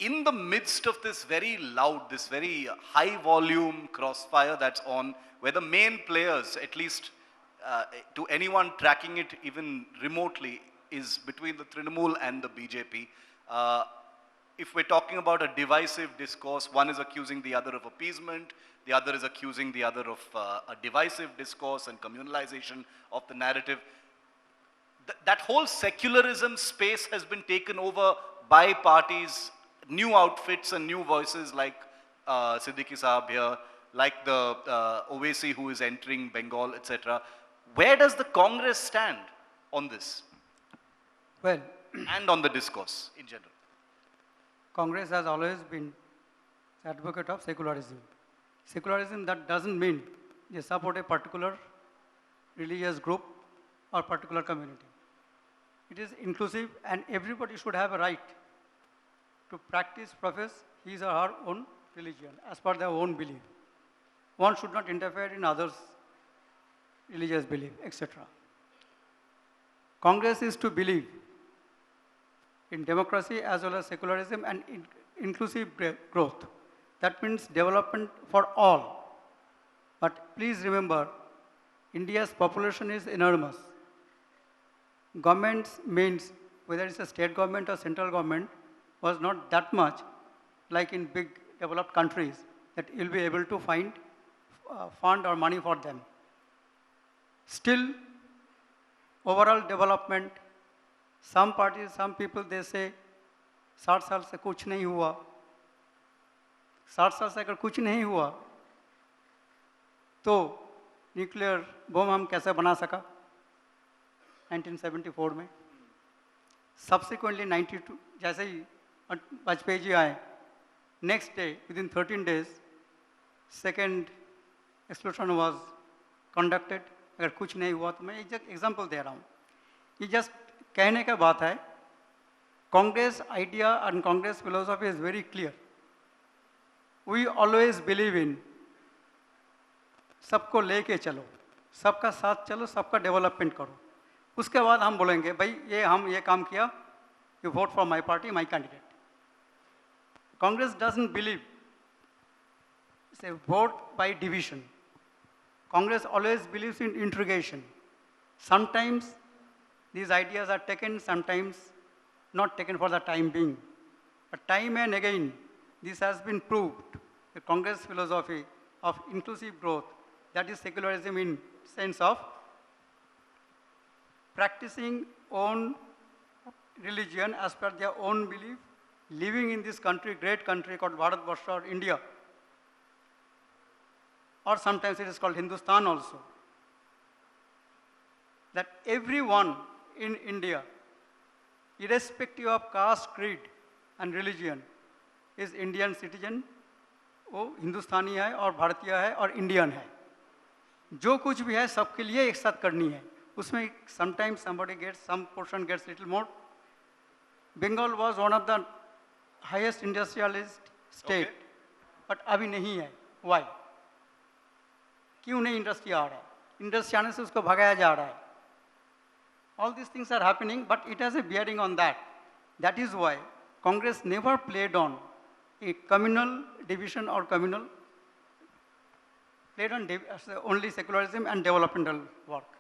in the midst of this very loud, this very high volume crossfire that's on, where the main players, at least to anyone tracking it even remotely, is between the Trinamool and the BJP. If we're talking about a divisive discourse, one is accusing the other of appeasement, the other is accusing the other of a divisive discourse and communalization of the narrative. That whole secularism space has been taken over by parties, new outfits and new voices like Siddiqui Saab here, like the Owaisi who is entering Bengal, etc. Where does the Congress stand on this? Well, and on the discourse in general? Congress has always been advocate of secularism. Secularism, that doesn't mean they support a particular religious group or particular community. It is inclusive and everybody should have a right to practice, profess his or her own religion as per their own belief. One should not interfere in others' religious belief, etc. Congress is to believe in democracy as well as secularism and inclusive growth. That means development for all. But please remember, India's population is enormous. Governments means, whether it's a state government or central government, was not that much like in big developed countries that you'll be able to find fund or money for them. Still, overall development, some parties, some people, they say, 60 साल से कुछ नहीं हुआ. 60 साल से अगर कुछ नहीं हुआ, तो न्यूक्लियर बम हम कैसे बना सका 1974 में. Subsequently 92, जैसे ही वाजपेयी जी आए, next day, within 13 days, second explosion was conducted. अगर कुछ नहीं हुआ तो मैं एक एग्जाम्पल दे रहा हूँ. ये जस्ट कहने का बात है. Congress idea and Congress philosophy is very clear. We always believe in सबको लेके चलो, सबका साथ चलो, सबका डेवलपमेंट करो. उसके बाद हम बोलेंगे भाई ये हम ये काम किया, you vote for my party, my candidate. Congress doesn't believe say vote by division. Congress always believes in integration. Sometimes these ideas are taken, sometimes not taken for the time being. But time and again, this has been proved. The Congress philosophy of inclusive growth, that is secularism in sense of practicing own religion as per their own belief, living in this country, great country called Bharatvarsha or India. Or sometimes it is called Hindustan also. That everyone in India, irrespective of caste, creed and religion, is Indian citizen. वो हिंदुस्तानी है और भारतीय है और Indian है. जो कुछ भी है सबके लिए एक साथ करनी है. उसमें sometimes somebody gets, some portion gets little more. Bengal was one of the highest industrialist state, but अभी नहीं है. Why? क्यों नहीं इंडस्ट्री आ रहा है? इंडस्ट्री आने से उसको भगाया जा रहा है. All these things are happening, but it has a bearing on that. That is why Congress never played on a communal division or communal, played on only secularism and developmental work.